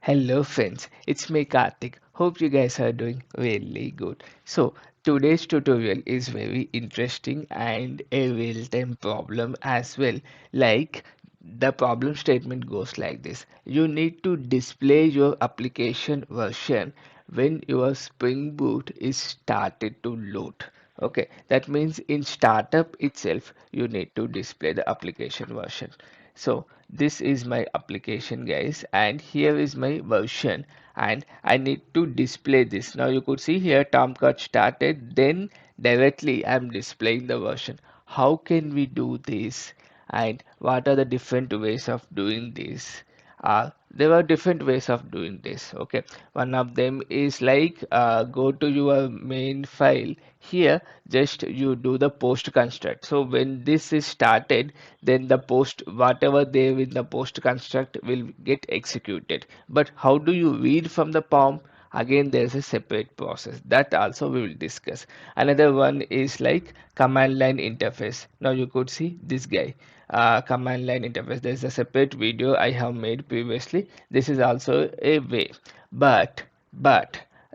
Hello friends, it's me Karthik. Hope you guys are doing really good. So today's tutorial is very interesting and a real-time problem as well. Like the problem statement goes like this. You need to display your application version when your Spring Boot is started to load. Okay, that means in startup itself you need to display the application version. So this is my application guys, and here is my version, and I need to display this. Now you could see here Tomcat started, then directly I'm displaying the version. How can we do this, and what are the different ways of doing this? There are different ways of doing this. Okay, one of them is like go to your main file. Here just you do the post construct. So when this is started, then the post whatever there in the post construct will get executed. But how do you read from the pom? Again there's a separate process that also we will discuss. Another one is like command line interface. Now you could see this guy, command line interface. There's a separate video I have made previously. This is also a way, but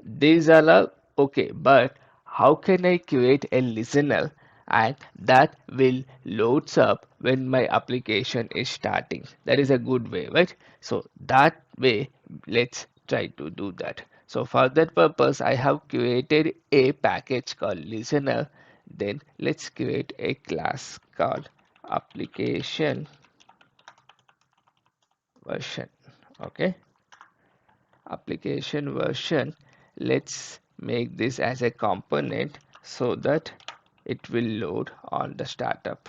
these are all okay. But how can I create a listener and that will loads up when my application is starting? That is a good way, right? So that way, let's try to do that. So for that purpose, I have created a package called listener. Then let's create a class called application version. Okay, application version. Let's make this as a component so that it will load on the startup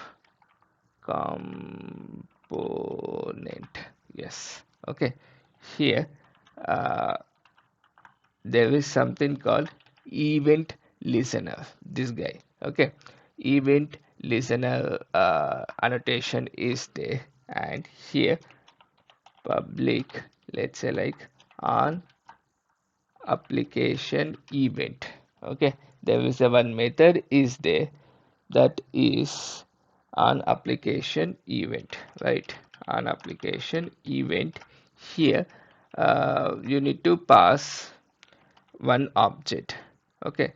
component. Yes. Okay, here uh, there is something called event listener, this guy. Okay, event listener annotation is there, and here public, let's say like on application event. Okay, there is a one method is there, that is an application event, right? An application event. Here you need to pass one object. Okay,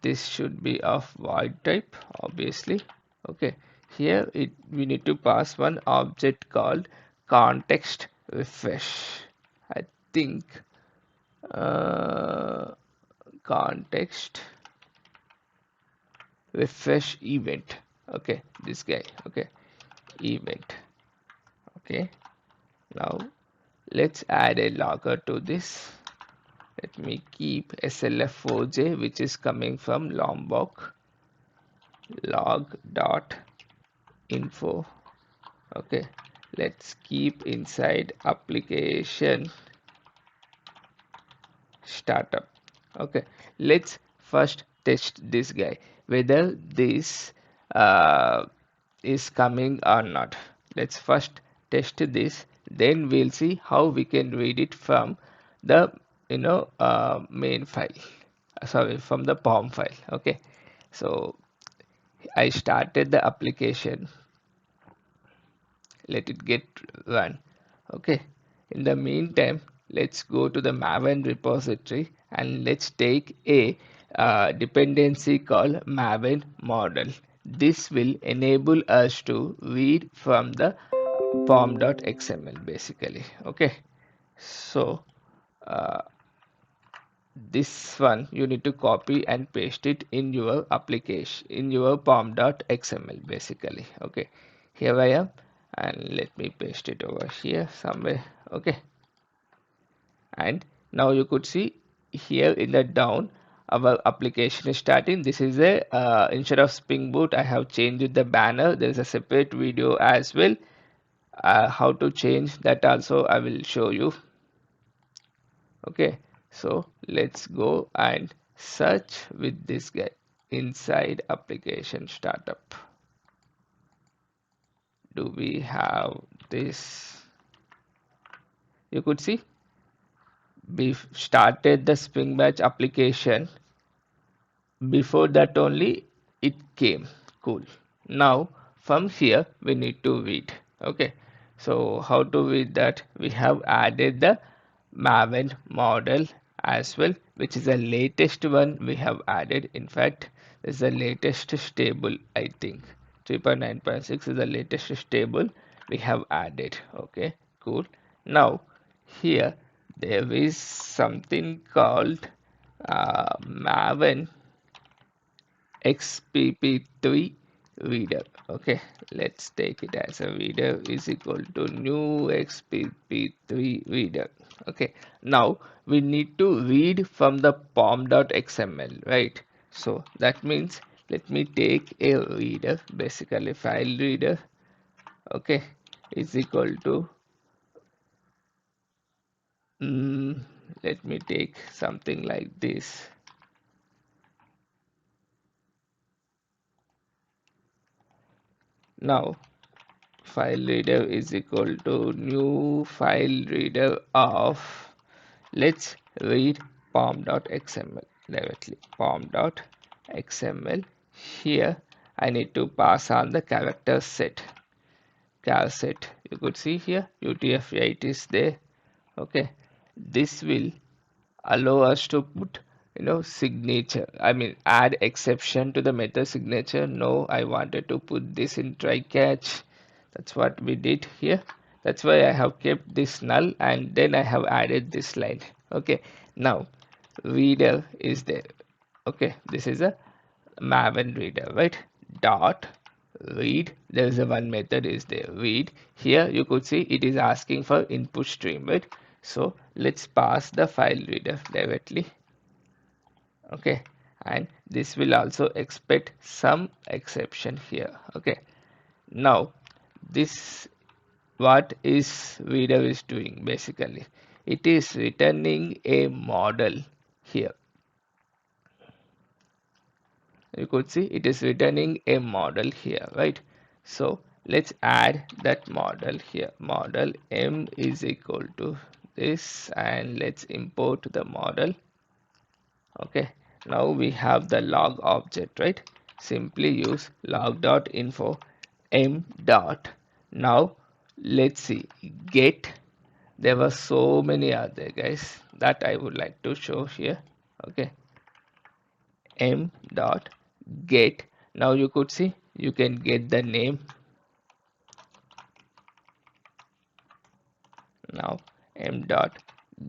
this should be of void type, obviously. Okay, here we need to pass one object called context refresh. I think uh, context refresh event. Okay, this guy. Okay, event. Okay, now let's add a logger to this. Let me keep slf4j, which is coming from lombok log dot info. Okay, let's keep inside application startup. Okay, let's first test this guy whether this uh, is coming or not. Let's first test this, then we'll see how we can read it from the main file, sorry, from the pom file. Okay, so I started the application, let it get run. Okay, in the meantime, let's go to the maven repository and let's take a dependency called maven model. This will enable us to read from the pom.xml basically. Okay, so uh, this one you need to copy and paste it in your application in your pom.xml basically. Okay, here I am, and let me paste it over here somewhere. Okay, and now you could see here in the down our application is starting. This is a instead of Spring Boot I have changed the banner. There is a separate video as well, how to change that also I will show you. Okay, so let's go and search with this guy inside application startup. Do we have this? You could see we started the Spring Batch application. Before that only it came. Cool. Now from here we need to read. Okay, so how to read that? We have added the Maven model as well, which is the latest one we have added. In fact, this is the latest stable, I think. 3.9.6 is the latest stable we have added. Okay, cool. Now, here there is something called Maven XPP3 reader. Okay, let's take it as a reader is equal to new XPP3 reader. Okay, now we need to read from the pom.xml, right? So that means let me take a reader, basically file reader. Okay, is equal to mm, let me take something like this. Now file reader is equal to new file reader of, let's read pom.xml directly. Pom.xml. Here I need to pass on the character set. Char set. You could see here UTF-8 is there. Okay. This will allow us to put signature, I mean add exception to the method signature. No, I wanted to put this in try catch. That's what we did here. That's why I have kept this null and then I have added this line. Okay, now reader is there. Okay, this is a Maven reader, right? Dot read, there is a one method is there, read. Here you could see it is asking for input stream, right? So let's pass the file reader directly. Okay, and this will also expect some exception here. Okay, now this, what is reader is doing basically, it is returning a model here. You could see it is returning a model here, right? So let's add that model here. Model m is equal to this, and let's import the model. Okay, now we have the log object, right? Simply use log.info m dot. Now let's see, get. There were so many other guys that I would like to show here. Okay, m dot get. Now you could see you can get the name. Now m dot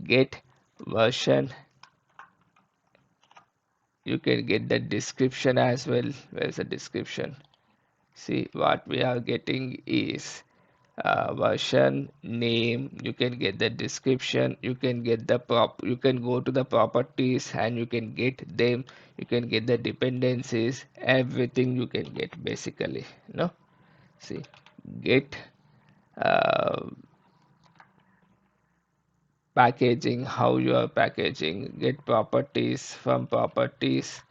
get version. You can get the description as well. Where's the description? See, what we are getting is version, name. You can get the description, you can get the you can go to the properties and you can get them. You can get the dependencies, everything you can get basically. No, see, get uh, packaging, how you are packaging, get properties, from properties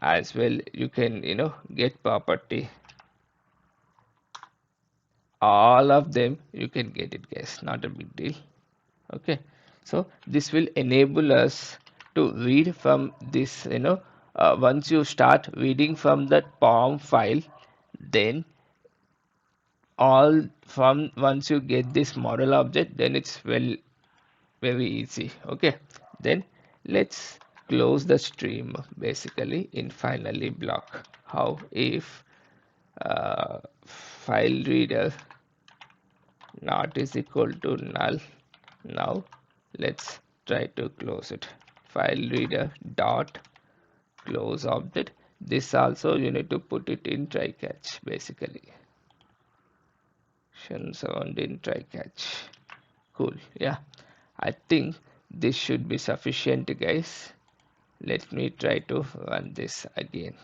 as well you can get property, all of them you can get it guys, not a big deal. Okay, so this will enable us to read from this, once you start reading from that pom file, then all from once you get this model object, then it's very easy. Okay, then let's close the stream basically in finally block. How if file reader not is equal to null. Now let's try to close it. File reader dot close object. This also you need to put it in try catch basically. Sound in try catch. Cool. Yeah, I think this should be sufficient guys. Let me try to run this again.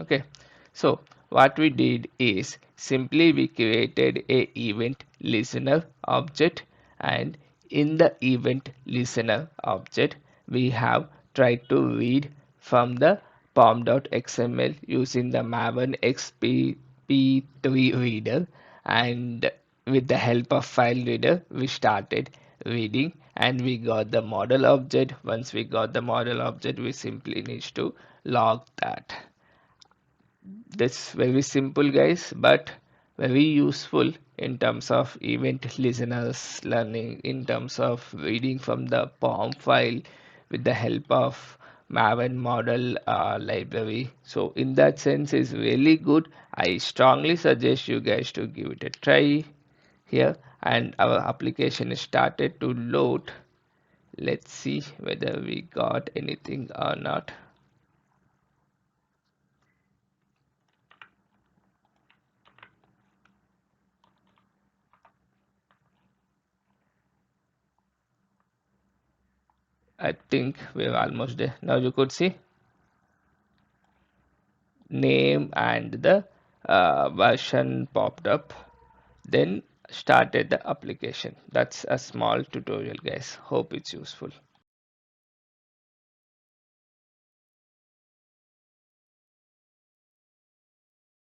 Okay, so what we did is simply we created a event listener object, and in the event listener object we have tried to read from the pom.xml using the maven xpp3 reader, and with the help of file reader we started reading and we got the model object. Once we got the model object, we simply need to log that. That's very simple guys, but very useful in terms of event listeners learning, in terms of reading from the POM file with the help of Maven model library. So in that sense is really good. I strongly suggest you guys to give it a try here, and our application is started to load. Let's see whether we got anything or not. I think we're almost there. Now you could see name and the version popped up, then started the application. That's a small tutorial, guys. Hope it's useful.